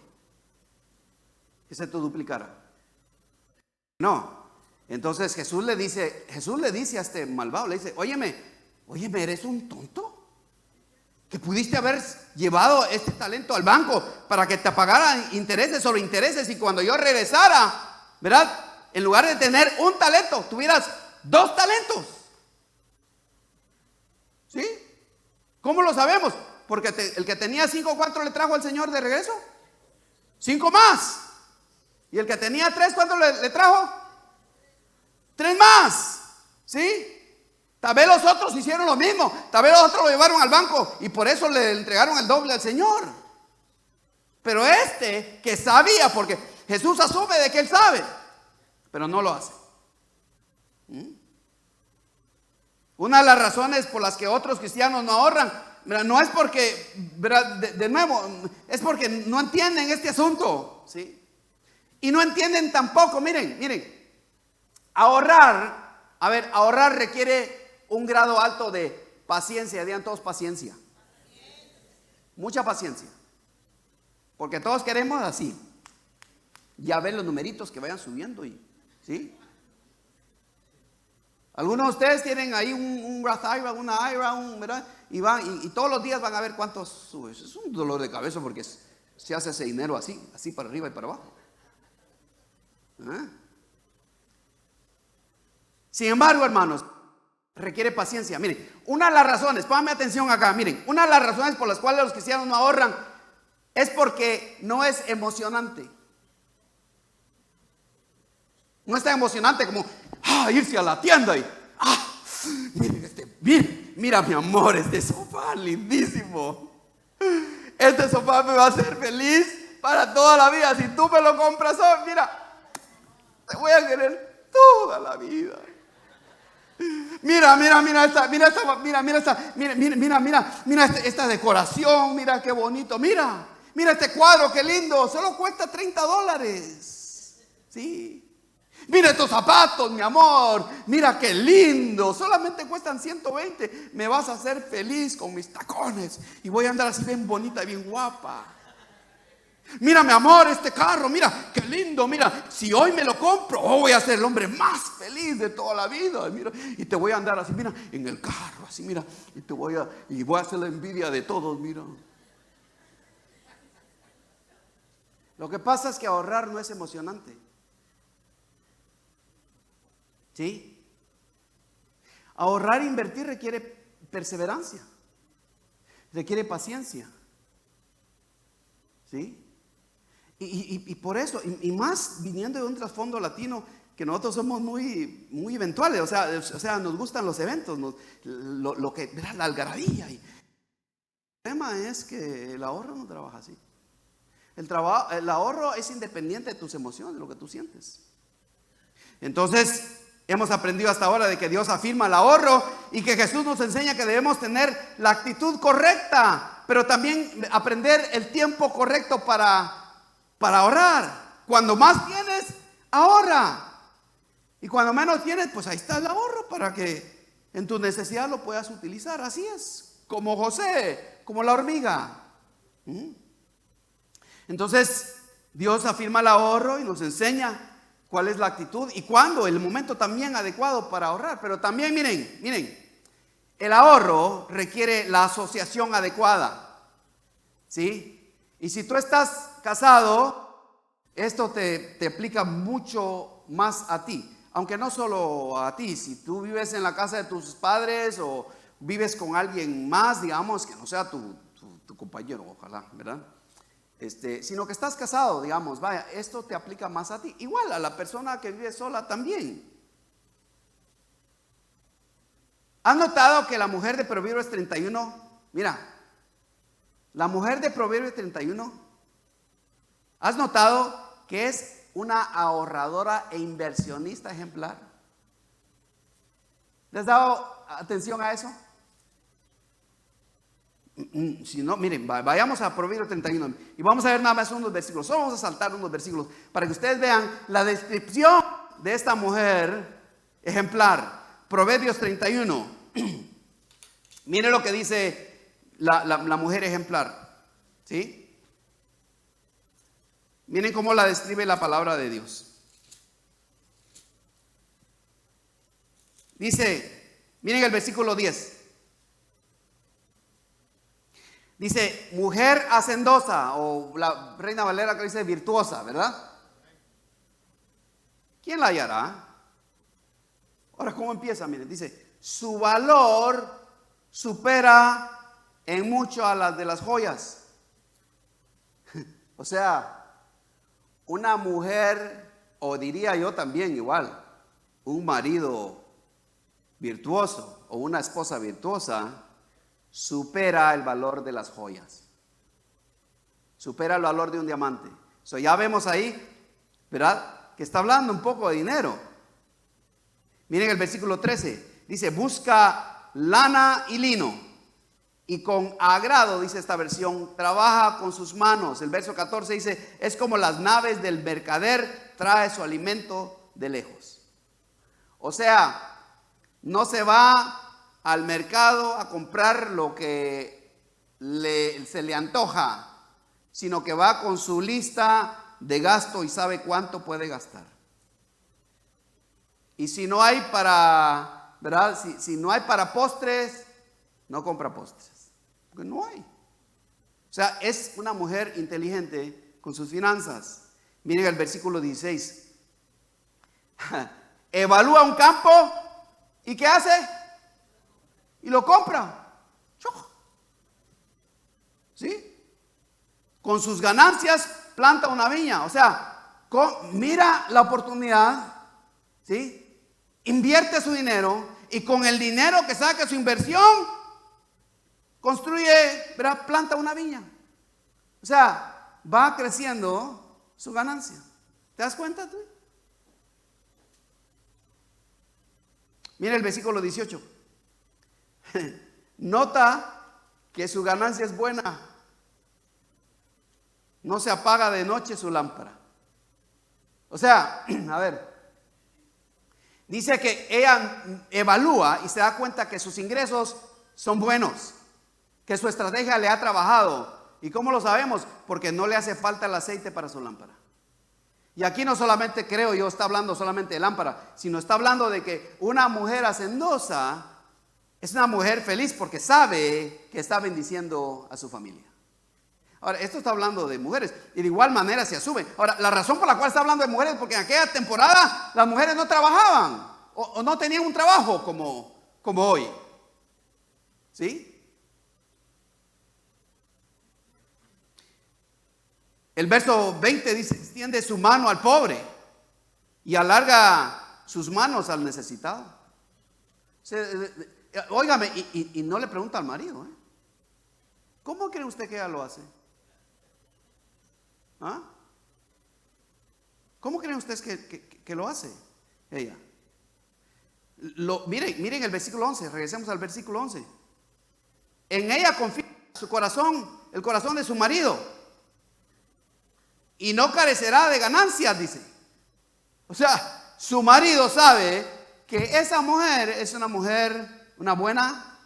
[SPEAKER 1] Que se te duplicara. No. Entonces Jesús le dice a este malvado, le dice, óyeme, ¿eres un tonto? Que pudiste haber llevado este talento al banco para que te pagaran intereses sobre intereses, y cuando yo regresara, ¿verdad? En lugar de tener 1 talento, tuvieras 2 talentos. ¿Sí? ¿Cómo lo sabemos? Porque el que tenía 5, ¿cuánto le trajo al Señor de regreso? 5 más. Y el que tenía 3, ¿cuánto le trajo? 3 más. ¿Sí? Tal vez los otros hicieron lo mismo. Tal vez los otros lo llevaron al banco y por eso le entregaron el doble al Señor. Pero este que sabía, porque Jesús asume de que él sabe, pero no lo hace. Una de las razones por las que otros cristianos no ahorran, no es porque, de nuevo, es porque no entienden este asunto, ¿sí? Y no entienden tampoco, miren, ahorrar requiere un grado alto de paciencia. Digan todos paciencia. Mucha paciencia. Porque todos queremos así. Ya ven los numeritos que vayan subiendo, ¿sí? Algunos de ustedes tienen ahí un Roth IRA, una IRA, ¿verdad? Y todos los días van a ver cuántos sube. Es un dolor de cabeza porque se hace ese dinero así para arriba y para abajo. Sin embargo, hermanos, requiere paciencia. Miren, una de las razones, pónganme atención acá, miren, una de las razones por las cuales los cristianos no ahorran es porque no es emocionante. No es tan emocionante como irse a la tienda y mira mi amor, este sofá lindísimo. Este sofá me va a hacer feliz para toda la vida. Si tú me lo compras hoy, mira, te voy a querer toda la vida. Mira esta decoración, mira qué bonito, mira este cuadro, qué lindo, solo cuesta $30. Sí. Mira estos zapatos, mi amor, mira qué lindo, solamente cuestan 120. Me vas a hacer feliz con mis tacones y voy a andar así bien bonita, bien guapa. Mira, mi amor, este carro, mira, qué lindo, mira, si hoy me lo compro, voy a ser el hombre más feliz de toda la vida. Mira, y te voy a andar así, mira, en el carro, así, mira, y voy a hacer la envidia de todos, mira. Lo que pasa es que ahorrar no es emocionante. ¿Sí? Ahorrar e invertir requiere perseverancia, requiere paciencia. ¿Sí? Y por eso, y más viniendo de un trasfondo latino, que nosotros somos muy eventuales, o sea, nos gustan los eventos, lo que, la algarabía. El tema es que el ahorro no trabaja así. El ahorro es independiente de tus emociones, de lo que tú sientes. Entonces, hemos aprendido hasta ahora de que Dios afirma el ahorro y que Jesús nos enseña que debemos tener la actitud correcta, pero también aprender el tiempo correcto para ahorrar. Cuando más tienes, ahorra. Y cuando menos tienes, pues ahí está el ahorro para que en tu necesidad lo puedas utilizar. Así es, como José, como la hormiga. Entonces, Dios afirma el ahorro y nos enseña cuál es la actitud y cuándo, el momento también adecuado para ahorrar. Pero también miren, el ahorro requiere la asociación adecuada. ¿Sí? Y si tú estás casado, esto te aplica mucho más a ti. Aunque no solo a ti, si tú vives en la casa de tus padres o vives con alguien más, digamos, que no sea tu compañero, ojalá, ¿verdad? Sino que estás casado, digamos, vaya, esto te aplica más a ti. Igual a la persona que vive sola también. ¿Has notado que la mujer de Proverbios 31, mira, la mujer de Proverbios 31, ¿has notado que es una ahorradora e inversionista ejemplar? ¿Les has dado atención a eso? Si no, miren, vayamos a Proverbios 31 y vamos a ver nada más unos versículos. Solo vamos a saltar unos versículos para que ustedes vean la descripción de esta mujer ejemplar. Proverbios 31. Miren lo que dice la mujer ejemplar. ¿Sí? Miren cómo la describe la palabra de Dios. Dice, miren el versículo 10. Dice, mujer hacendosa, o la Reina Valera que dice virtuosa, ¿verdad? ¿Quién la hallará? Ahora, ¿cómo empieza? Miren, dice, su valor supera en mucho a las de las joyas. O sea, una mujer, o diría yo también igual, un marido virtuoso o una esposa virtuosa, supera el valor de las joyas. Supera el valor de un diamante. Ya vemos ahí, ¿verdad? Que está hablando un poco de dinero. Miren el versículo 13. Dice, busca lana y lino. Y con agrado, dice esta versión, trabaja con sus manos. El verso 14 dice, es como las naves del mercader, trae su alimento de lejos. O sea, no se va al mercado a comprar lo que se le antoja, sino que va con su lista de gasto y sabe cuánto puede gastar. Y si no hay para, ¿verdad? Si no hay para postres, no compra postres, porque no hay. O sea, es una mujer inteligente con sus finanzas. Miren el versículo 16. Evalúa un campo y ¿qué hace? Y lo compra. ¿Sí? Con sus ganancias planta una viña. O sea, mira la oportunidad. ¿Sí? Invierte su dinero y con el dinero que saque su inversión, construye, ¿verdad? Planta una viña. O sea, va creciendo su ganancia. ¿Te das cuenta tú? Mira el versículo 18. Nota que su ganancia es buena. No se apaga de noche su lámpara. O sea, a ver, dice que ella evalúa y se da cuenta que sus ingresos son buenos, que su estrategia le ha trabajado. ¿Y cómo lo sabemos? Porque no le hace falta el aceite para su lámpara. Y aquí no solamente creo yo está hablando solamente de lámpara, sino está hablando de que una mujer hacendosa es una mujer feliz porque sabe que está bendiciendo a su familia. Ahora, esto está hablando de mujeres y de igual manera se asume. Ahora, la razón por la cual está hablando de mujeres es porque en aquella temporada las mujeres no trabajaban o no tenían un trabajo como hoy. ¿Sí? El verso 20 dice, extiende su mano al pobre y alarga sus manos al necesitado. Óigame, y no le pregunta al marido, ¿cómo cree usted que ella lo hace? ¿Ah? ¿Cómo creen ustedes que lo hace ella? Miren el versículo 11, regresemos al versículo 11. En ella confía su corazón, el corazón de su marido, y no carecerá de ganancias, dice. O sea, su marido sabe que esa mujer es una mujer, una buena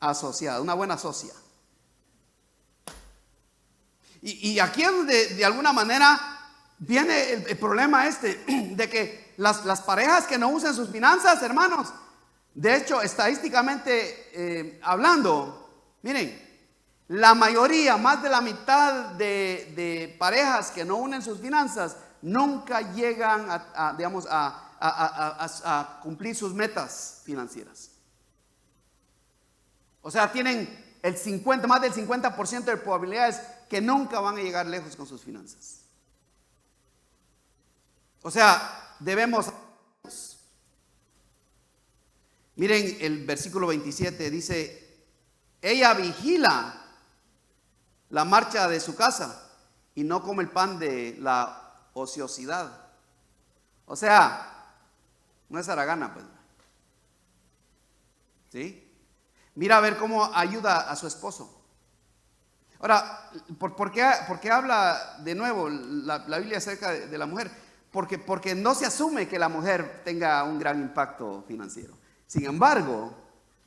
[SPEAKER 1] asociada, una buena socia. Y aquí es donde de alguna manera viene el problema de que las parejas que no usan sus finanzas, hermanos, de hecho, estadísticamente hablando, miren, la mayoría, más de la mitad de parejas que no unen sus finanzas, nunca llegan a cumplir sus metas financieras. O sea, tienen más del 50% de probabilidades que nunca van a llegar lejos con sus finanzas. O sea, debemos. Miren el versículo 27, dice, ella vigila la marcha de su casa y no come el pan de la ociosidad. O sea, no es haragana, pues. ¿Sí? Mira a ver cómo ayuda a su esposo. Ahora, ¿por qué habla de nuevo la Biblia acerca de la mujer? Porque no se asume que la mujer tenga un gran impacto financiero. Sin embargo,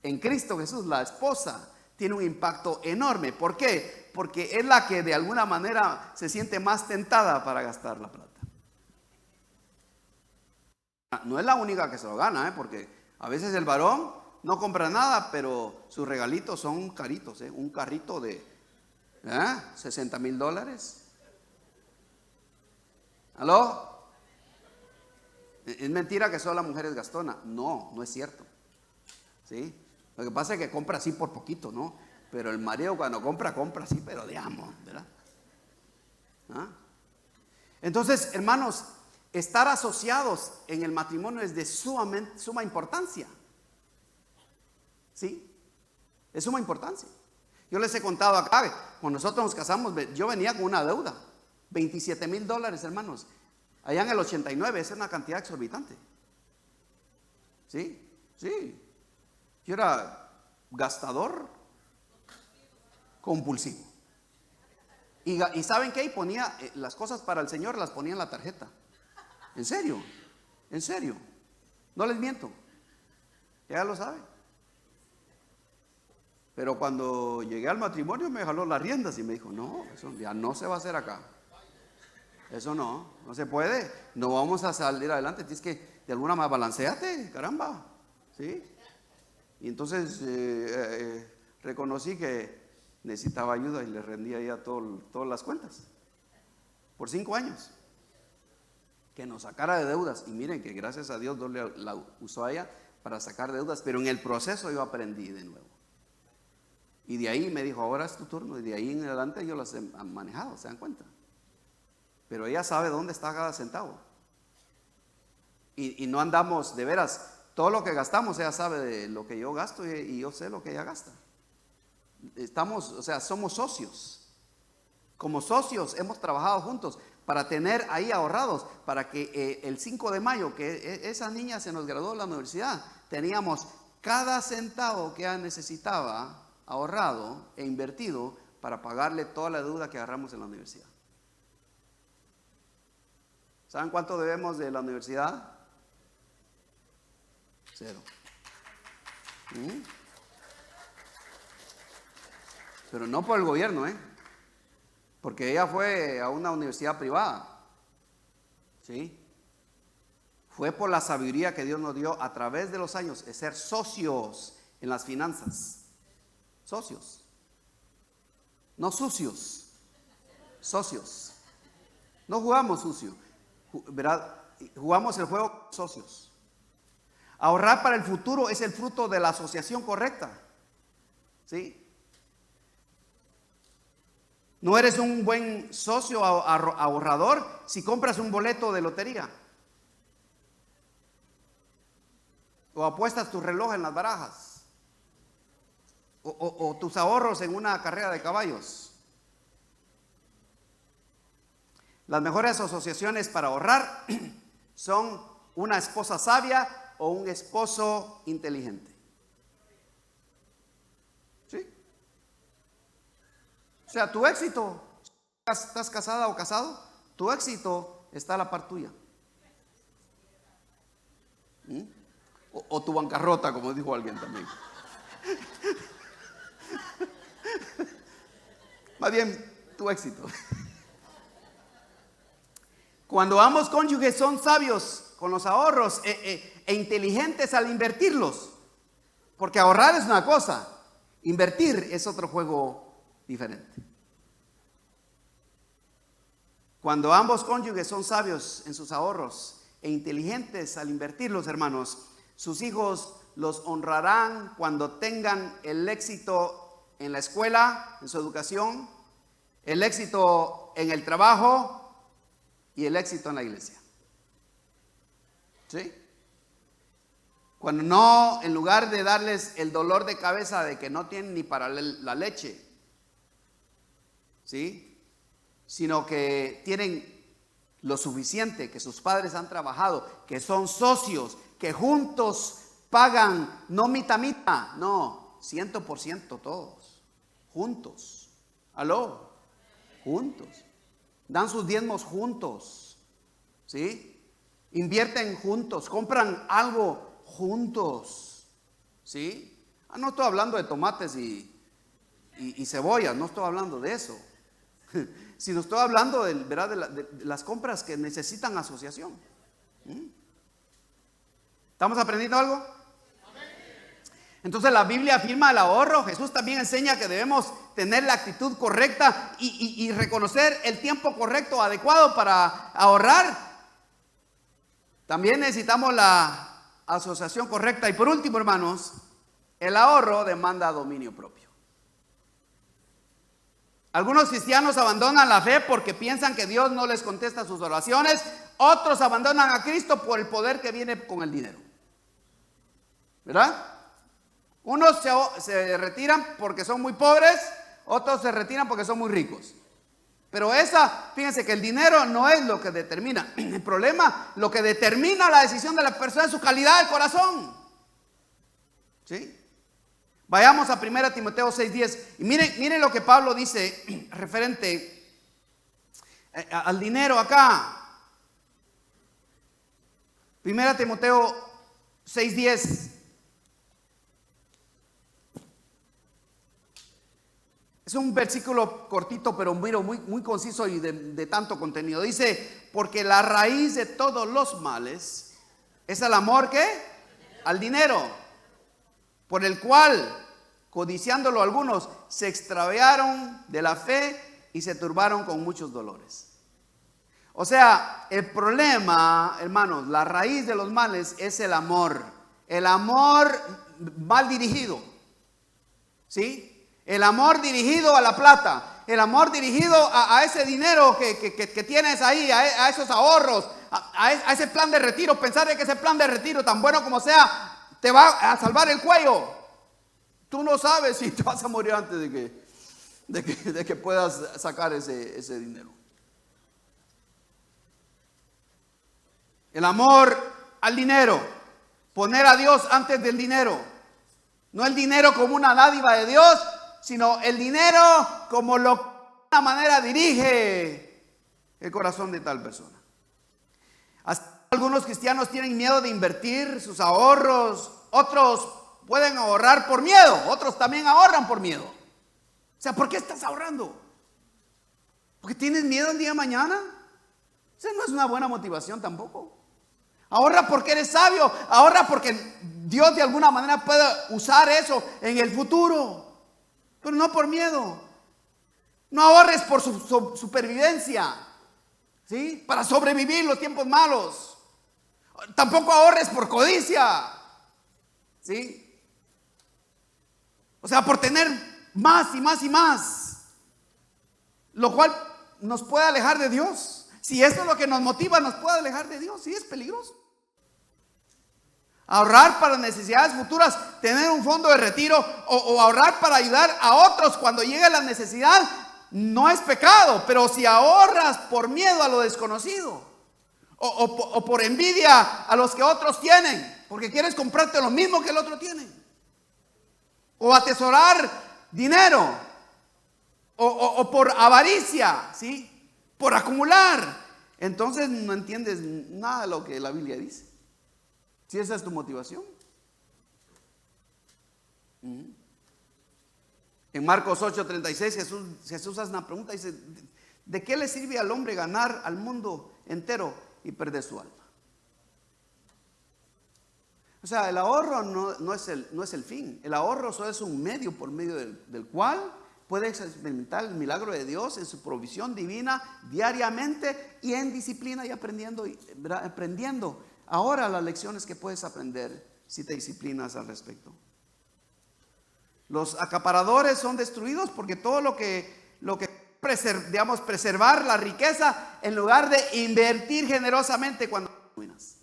[SPEAKER 1] en Cristo Jesús, la esposa tiene un impacto enorme. ¿Por qué? Porque es la que de alguna manera se siente más tentada para gastar la plata. No es la única que se lo gana, porque a veces el varón no compra nada, pero sus regalitos son caritos, un carrito de $60,000. ¿Aló? Es mentira que solo la mujer es gastona. No, no es cierto. ¿Sí? Lo que pasa es que compra así por poquito, ¿no? Pero el marido cuando compra así, pero de amor, ¿verdad? ¿Ah? Entonces, hermanos, estar asociados en el matrimonio es de suma importancia. ¿Sí? Es suma importancia. Yo les he contado acá, cuando nosotros nos casamos, yo venía con una deuda, $27,000, hermanos. Allá en el 89, esa es una cantidad exorbitante. ¿Sí? Sí. Yo era gastador compulsivo. Y ¿saben qué? Y ponía las cosas para el Señor, las ponía en la tarjeta. ¿En serio? ¿En serio? No les miento. Ya lo saben. Pero cuando llegué al matrimonio me jaló las riendas y me dijo, no, eso ya no se va a hacer acá. Eso no se puede. No vamos a salir adelante. Tienes que de alguna manera balanceate, caramba. ¿Sí? Y entonces reconocí que necesitaba ayuda y le rendía ya todas las cuentas. Por 5 años. Que nos sacara de deudas. Y miren que gracias a Dios la usó a ella para sacar deudas. Pero en el proceso yo aprendí de nuevo. Y de ahí me dijo, ahora es tu turno. Y de ahí en adelante yo las he manejado, ¿se dan cuenta? Pero ella sabe dónde está cada centavo. Y no andamos, de veras, todo lo que gastamos, ella sabe de lo que yo gasto y yo sé lo que ella gasta. Somos socios. Como socios hemos trabajado juntos para tener ahí ahorrados, para que el 5 de mayo, que esa niña se nos graduó de la universidad, teníamos cada centavo que ella necesitaba ahorrado e invertido para pagarle toda la deuda que agarramos en la universidad. ¿Saben cuánto debemos de la universidad? 0. Pero no por el gobierno, porque ella fue a una universidad privada. ¿Sí? Fue por la sabiduría que Dios nos dio a través de los años, de ser socios en las finanzas. Socios. No sucios. Socios. No jugamos sucio, ¿verdad? Jugamos el juego socios. Ahorrar para el futuro es el fruto de la asociación correcta. ¿Sí? No eres un buen socio ahorrador si compras un boleto de lotería o apuestas tu reloj en las barajas o tus ahorros en una carrera de caballos. Las mejores asociaciones para ahorrar son una esposa sabia o un esposo inteligente. ¿Sí? O sea, tu éxito, ¿estás casada o casado? Tu éxito está a la par tuya. O tu bancarrota, como dijo alguien también. Más bien, tu éxito. Cuando ambos cónyuges son sabios con los ahorros e inteligentes al invertirlos, porque ahorrar es una cosa, invertir es otro juego diferente. Cuando ambos cónyuges son sabios en sus ahorros e inteligentes al invertirlos, hermanos, sus hijos los honrarán cuando tengan el éxito en la escuela, en su educación, el éxito en el trabajo y el éxito en la iglesia. ¿Sí? Cuando no, en lugar de darles el dolor de cabeza de que no tienen ni para la leche, ¿sí? Sino que tienen lo suficiente, que sus padres han trabajado, que son socios, que juntos pagan, no mitad, no, 100% todos, juntos. ¿Aló? Juntos. Dan sus diezmos juntos, ¿sí? Invierten juntos, compran algo juntos, ¿sí? No estoy hablando de tomates y cebollas, no estoy hablando de eso. Sino estoy hablando ¿verdad? De las compras que necesitan asociación. ¿Estamos aprendiendo algo? Entonces la Biblia afirma el ahorro. Jesús también enseña que debemos tener la actitud correcta y reconocer el tiempo correcto, adecuado para ahorrar. También necesitamos la asociación correcta. Y por último, hermanos, el ahorro demanda dominio propio. Algunos cristianos abandonan la fe porque piensan que Dios no les contesta sus oraciones. Otros abandonan a Cristo por el poder que viene con el dinero. ¿Verdad? Unos se retiran porque son muy pobres, otros se retiran porque son muy ricos. Pero fíjense que el dinero no es lo que determina. El problema, lo que determina la decisión de la persona es su calidad del corazón. ¿Sí? Vayamos a 1 Timoteo 6:10 y miren lo que Pablo dice referente al dinero acá. 1 Timoteo 6:10. Es un versículo cortito, pero muy conciso y de tanto contenido. Dice, porque la raíz de todos los males es el amor, ¿qué? Al dinero, por el cual, codiciándolo algunos, se extraviaron de la fe y se turbaron con muchos dolores. O sea, el problema, hermanos, la raíz de los males es el amor mal dirigido, ¿sí? El amor dirigido a la plata, el amor dirigido a ese dinero que tienes ahí, a esos ahorros, a ese plan de retiro. Pensar de que ese plan de retiro, tan bueno como sea, te va a salvar el cuello. Tú no sabes si te vas a morir antes de que de que puedas sacar ese dinero. El amor al dinero, poner a Dios antes del dinero. No el dinero como una dádiva de Dios, sino el dinero como lo que de una manera dirige el corazón de tal persona. Hasta algunos cristianos tienen miedo de invertir sus ahorros, otros pueden ahorrar por miedo, otros también ahorran por miedo. O sea, ¿por qué estás ahorrando? ¿Porque tienes miedo el día de mañana? Esa no es una buena motivación tampoco. Ahorra porque eres sabio, ahorra porque Dios de alguna manera puede usar eso en el futuro, pero no por miedo. No ahorres por su supervivencia, ¿sí? Para sobrevivir los tiempos malos. Tampoco ahorres por codicia, ¿sí? O sea, por tener más y más y más, lo cual nos puede alejar de Dios. Si eso es lo que nos motiva, nos puede alejar de Dios. Sí, es peligroso. Ahorrar para necesidades futuras, tener un fondo de retiro o ahorrar para ayudar a otros cuando llegue la necesidad, no es pecado. Pero si ahorras por miedo a lo desconocido o por envidia a los que otros tienen, porque quieres comprarte lo mismo que el otro tiene, o atesorar dinero, o por avaricia, ¿sí? Por acumular, entonces no entiendes nada de lo que la Biblia dice. Si esa es tu motivación. En Marcos 8:36 Jesús hace una pregunta, dice: ¿de qué le sirve al hombre ganar al mundo entero y perder su alma? O sea, el ahorro no es el fin. El ahorro solo es un medio por medio del cual puede experimentar el milagro de Dios en su provisión divina diariamente y en disciplina y aprendiendo ahora las lecciones que puedes aprender si te disciplinas al respecto. Los acaparadores son destruidos porque todo lo que preservar la riqueza en lugar de invertir generosamente cuando arruinas.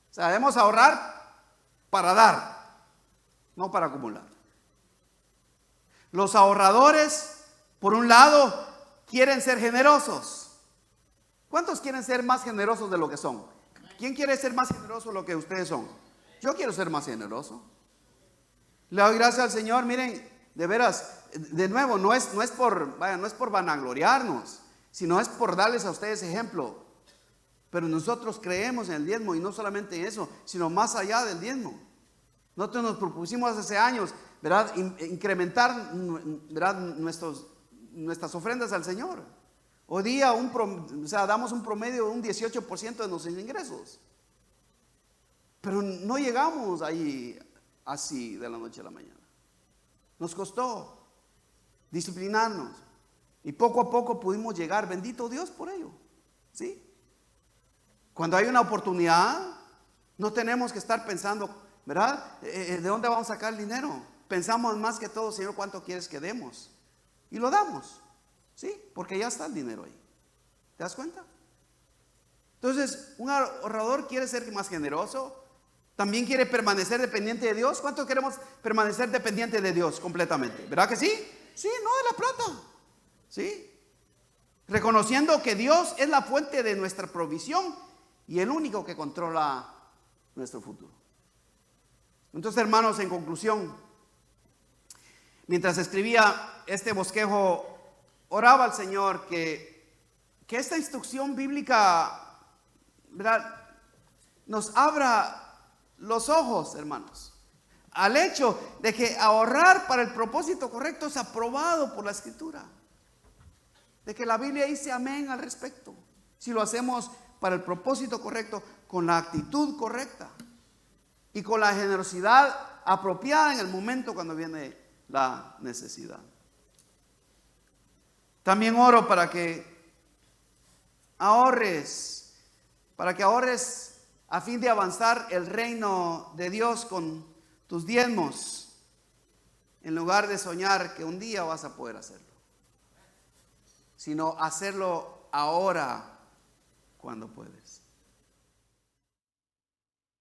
[SPEAKER 1] O sea, debemos ahorrar para dar, no para acumular. Los ahorradores, por un lado, quieren ser generosos. ¿Cuántos quieren ser más generosos de lo que son? ¿Quién quiere ser más generoso de lo que ustedes son? Yo quiero ser más generoso. Le doy gracias al Señor. Miren, de veras, de nuevo, no es por vanagloriarnos, sino es por darles a ustedes ejemplo. Pero nosotros creemos en el diezmo, y no solamente en eso, sino más allá del diezmo. Nosotros nos propusimos hace años, ¿verdad?, incrementar, ¿verdad?, nuestras ofrendas al Señor. Hoy día damos un promedio de un 18% de nuestros ingresos. Pero no llegamos ahí así de la noche a la mañana. Nos costó disciplinarnos y poco a poco pudimos llegar. Bendito Dios por ello, ¿sí? Cuando hay una oportunidad, no tenemos que estar pensando, ¿verdad?, ¿de dónde vamos a sacar el dinero? Pensamos más que todo: Señor, ¿cuánto quieres que demos? Y lo damos, ¿sí? Porque ya está el dinero ahí. ¿Te das cuenta? Entonces, un ahorrador quiere ser más generoso. También quiere permanecer dependiente de Dios. ¿Cuánto queremos permanecer dependiente de Dios completamente? ¿Verdad que sí? Sí, no de la plata, ¿sí? Reconociendo que Dios es la fuente de nuestra provisión y el único que controla nuestro futuro. Entonces, hermanos, en conclusión, mientras escribía este bosquejo, oraba al Señor que esta instrucción bíblica, ¿verdad?, nos abra los ojos, hermanos, al hecho de que ahorrar para el propósito correcto es aprobado por la Escritura. De que la Biblia dice amén al respecto, si lo hacemos para el propósito correcto, con la actitud correcta y con la generosidad apropiada en el momento cuando viene la necesidad. También oro para que ahorres a fin de avanzar el reino de Dios con tus diezmos, en lugar de soñar que un día vas a poder hacerlo, sino hacerlo ahora cuando puedes.